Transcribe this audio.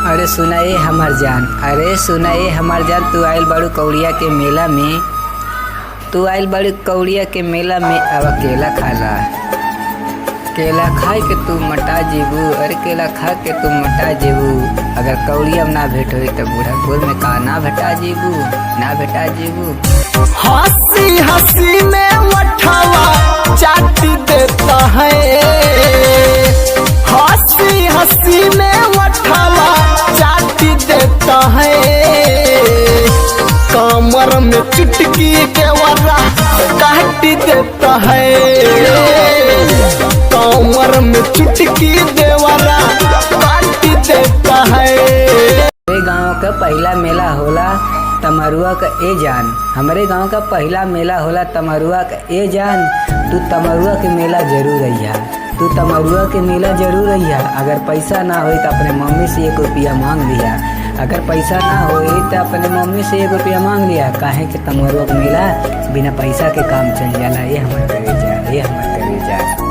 अरे सुना ये हमार जान, अरे सुना ये हमार जान, तू आइल बड़ू कौड़िया के मेला में, तू आइल बड़ू कौड़िया के मेला में। अब केला खाला, केला खाए के तू मटा जेबू। अरे केला खा के तू मटा जेबू। अगर कौड़िया में ना भेंट हुई तो बूढ़ा गोल में का ना भेटा जेबू, ना भेटा जेबू। हंसी हंसी में मठावा चाटी देता है, हंसी हंसी में मठावा चाटी देता है। कमर में चुटकी देवरा काट देता है, कमर में चुटकी देवरा काट देता है। हमारे गांव का पहला मेला होला तमरुआ का ए जान, हमारे गांव का पहला मेला होला तमरुआ का ए जान। तू तमरुआ के मेला जरूर अइहा, तू तमरुआ के मेला जरूर अइहा। अगर पैसा ना होई तो अपने मम्मी से 1 रुपया मांग लिया, अगर पैसा ना होई तो अपने मम्मी से 1 रुपया मांग लिया। काहे कि तमरुआ का मेला बिना पैसा के काम चल जाला। ये हमार करेजा, ये हमार करेजा।